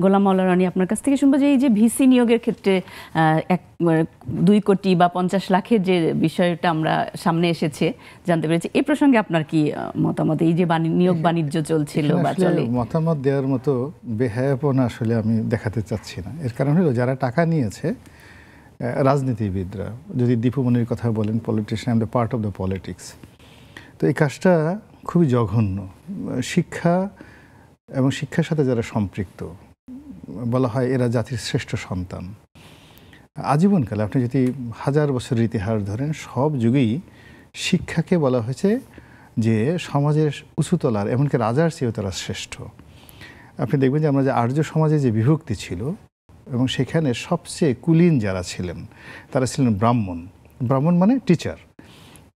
গোলাম মাওলা রানী, আপনার কাছ থেকে শুনবো যে এই যে ভিসি নিয়োগের ক্ষেত্রে 2 কোটি বা 50 লাখের যে বিষয়টা আমরা সামনে এসেছে জানতে পেরেছি, এই প্রসঙ্গে আপনার কি মতামত? এই যে নিয়োগ বাণিজ্য চলছিল বা চলে, মতামত দেওয়ার মতো বেহায়াপনা আসলে আমি দেখাতে চাচ্ছি না। এর কারণ হলো যারা টাকা নিয়েছে রাজনীতিবিদরা, যদি দীপুমণির কথা বলেন, politician, the part of the politics, তো এই কাজটা খুবই জঘন্য। শিক্ষা এবং শিক্ষার সাথে যারা সম্পৃক্ত, বলা হয় এরা জাতির শ্রেষ্ঠ সন্তান। আজীবনকালে আপনি যদি 1000 বছরের ইতিহাস ধরেন, সব যুগেই শিক্ষাকে বলা হয়েছে যে সমাজের উঁচুতলার, এমনকি রাজার চেয়েও তারা শ্রেষ্ঠ। আপনি দেখবেন যে আমরা যে আর্য সমাজে যে বিভক্তি ছিল, এবং সেখানে সবচেয়ে কুলীন যারা ছিলেন তারা ছিলেন ব্রাহ্মণ। ব্রাহ্মণ মানে টিচার।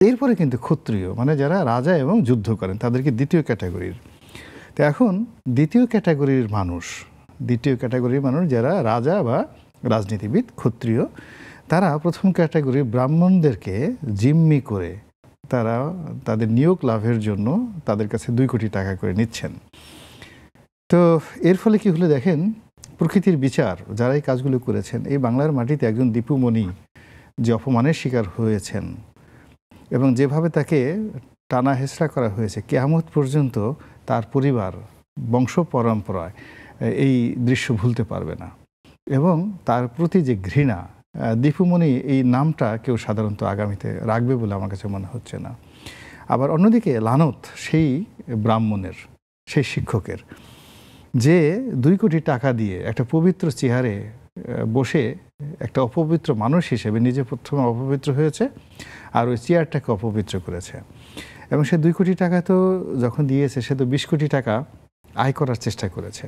এরপরে কিন্তু ক্ষত্রিয়, মানে যারা রাজা এবং যুদ্ধ করেন, তাদেরকে দ্বিতীয় ক্যাটাগরির। তো এখন দ্বিতীয় ক্যাটাগরির মানুষ যারা রাজা বা রাজনীতিবিদ, ক্ষত্রিয়, তারা প্রথম ক্যাটাগরির ব্রাহ্মণদেরকে জিম্মি করে তারা তাদের নিয়োগ লাভের জন্য তাদের কাছে 2 কোটি টাকা করে নিচ্ছেন। তো এর ফলে কি হলো দেখেন, প্রকৃতির বিচার যারা এই কাজগুলো করেছেন, এই বাংলার মাটিতে একজন দীপুমণি যে অপমানের শিকার হয়েছেন এবং যেভাবে তাকে টানা হেঁচড়া করা হয়েছে, কিয়ামত পর্যন্ত তার পরিবার, বংশ পরম্পরায় এই দৃশ্য ভুলতে পারবে না। এবং তার প্রতি যে ঘৃণা, দীপুমণি এই নামটা কেউ সাধারণত আগামীতে রাখবে বলে আমার কাছে মনে হচ্ছে না। আবার অন্যদিকে লানত সেই ব্রাহ্মণের, সেই শিক্ষকের, যে 2 কোটি টাকা দিয়ে একটা পবিত্র চেয়ারে বসে একটা অপবিত্র মানুষ হিসেবে নিজে প্রথমে অপবিত্র হয়েছে, আর ওই চেয়ারটাকে অপবিত্র করেছে। এবং সে 2 কোটি টাকা তো যখন দিয়েছে, সে তো 20 কোটি টাকা আয় করার চেষ্টা করেছে।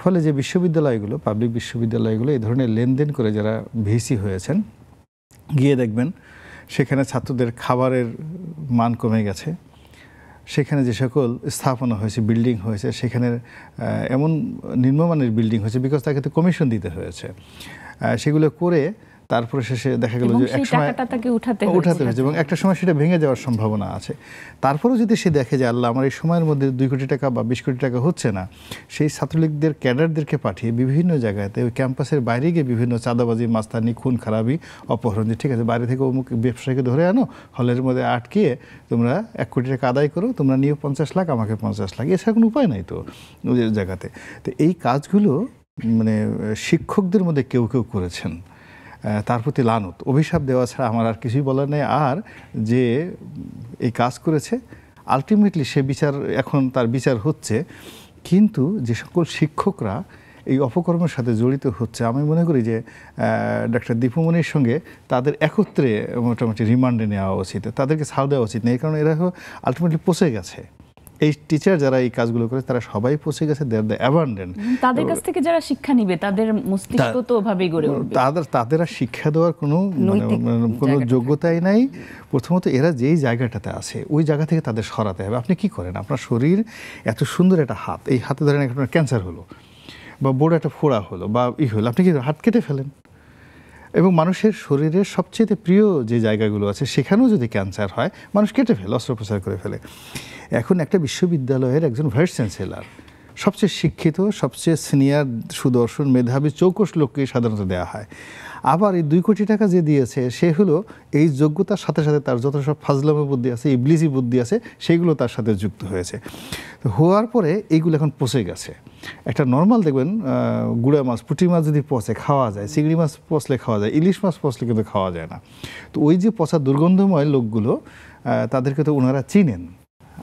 ফলে যে বিশ্ববিদ্যালয়গুলো, পাবলিক বিশ্ববিদ্যালয়গুলো এই ধরনের লেনদেন করে যারা ভিসি হয়েছেন, গিয়ে দেখবেন সেখানে ছাত্রদের খাবারের মান কমে গেছে। সেখানে যে সকল স্থাপনা হয়েছে, বিল্ডিং হয়েছে, সেখানে এমন নিম্নমানের বিল্ডিং হয়েছে, বিকজ তাকে তো কমিশন দিতে হয়েছে। সেগুলো করে তারপরে শেষে দেখা গেল যে এক সময় উঠাতে হয়েছে এবং একটা সময় সেটা ভেঙে যাওয়ার সম্ভাবনা আছে। তারপরেও যদি সে দেখে যে আল্লাহ আমার এই সময়ের মধ্যে 2 কোটি টাকা বা 20 কোটি টাকা হচ্ছে না, সেই ছাত্রলীগদের ক্যাডারদেরকে পাঠিয়ে বিভিন্ন জায়গাতে ওই ক্যাম্পাসের বাইরে গিয়ে বিভিন্ন চাঁদাবাজি, মাস্তানি, খুন খারাপি, অপহরণ, যে ঠিক আছে বাইরে থেকে অমুক ব্যবসায়ীকে ধরে আনো, হলের মধ্যে আটকিয়ে তোমরা 1 কোটি টাকা আদায় করো, তোমরা নিয়ে 50 লাখ, আমাকে 50 লাখ, এছাড়া কোনো উপায় নাই তো ওই জায়গাতে। তো এই কাজগুলো মানে শিক্ষকদের মধ্যে কেউ কেউ করেছেন। তার প্রতি লানত, অভিশাপ দেওয়া ছাড়া আমার আর কিছুই বলার নেই। আর যে এই কাজ করেছে, আলটিমেটলি সে বিচার, এখন তার বিচার হচ্ছে। কিন্তু যে সকল শিক্ষকরা এই অপকর্মের সাথে জড়িত হচ্ছে, আমি মনে করি যে ডক্টর দীপুমণির সঙ্গে তাদের একত্রে মোটামুটি রিমান্ডে নেওয়া উচিত, তাদেরকে ছাড় দেওয়া উচিত নেই। কারণ এরা আলটিমেটলি পচে গেছে। এই টিচার যারা এই কাজগুলো করে তারা সবাই পৌঁছে গেছে, দে আর দ্য অ্যাবান্ডেন্ট। তাদের কাছ থেকে যারা শিক্ষা নিবে তাদের মস্তিষ্ক তো ওভাবেই গড়ে উঠবে। তাদের আর শিক্ষা দেওয়ার কোনো যোগ্যতাই নাই। প্রথমত এরা যেই জায়গাটাতে আছে ওই জায়গা থেকে তাদের সরাতে হবে। আপনি কি করেন, আপনার শরীর এত সুন্দর একটা হাত, এই হাতে ধরেন আপনার ক্যান্সার হলো বা বড় একটা ফোড়া হলো বা হলো, আপনি কি হাত কেটে ফেলেন? এবং মানুষের শরীরের সবচেয়ে প্রিয় যে জায়গাগুলো আছে সেখানেও যদি ক্যান্সার হয়, মানুষ কেটে ফেলে, অস্ত্রোপচার করে ফেলে। এখন একটা বিশ্ববিদ্যালয়ের একজন ভাইস চ্যান্সেলর, সবচেয়ে শিক্ষিত, সবচেয়ে সিনিয়র, সুদর্শন, মেধাবী, চৌকস লোককে সাধারণত দেওয়া হয়। আবার এই 2 কোটি টাকা যে দিয়েছে, সে হলো এই যোগ্যতার সাথে সাথে তার যত সব ফাজলামো বুদ্ধি আছে, ইবলিসি বুদ্ধি আছে, সেগুলো তার সাথে যুক্ত হয়েছে। হওয়ার পরে এইগুলো এখন পচে গেছে। একটা নর্মাল দেখবেন গুঁড়া মাছ, পুঁটি মাছ যদি পচে খাওয়া যায়, চিংড়ি মাছ পচলে খাওয়া যায়, ইলিশ মাছ পচলে কিন্তু খাওয়া যায় না। তো ওই যে পচা দুর্গন্ধময় লোকগুলো, তাদেরকে তো ওনারা চিনেন,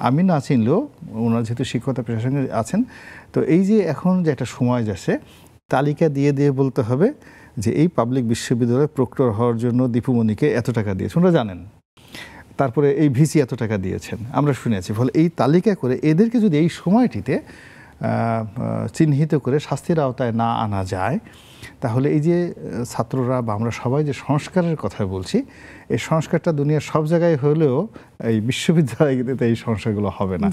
আমি না চিনলেও ওনারা যেহেতু শিক্ষকতা পেশার সঙ্গে আছেন। তো এই যে এখন যে একটা সময় যাচ্ছে, তালিকা দিয়ে দিয়ে বলতে হবে যে এই পাবলিক বিশ্ববিদ্যালয়ে প্রক্টর হওয়ার জন্য দীপুমণিকে এত টাকা দিয়েছে, ওনারা জানেন। তারপরে এই ভিসি এত টাকা দিয়েছেন, আমরা শুনেছি। ফলে এই তালিকা করে এদেরকে যদি এই সময়টিতে চিহ্নিত করে শাস্তির আওতায় না আনা যায়, তাহলে এই যে ছাত্ররা বা আমরা সবাই যে সংস্কারের কথা বলছি, এই সংস্কারটা দুনিয়ার সব জায়গায় হলেও এই বিশ্ববিদ্যালয়গুলোতে এই সংস্কারগুলো হবে না।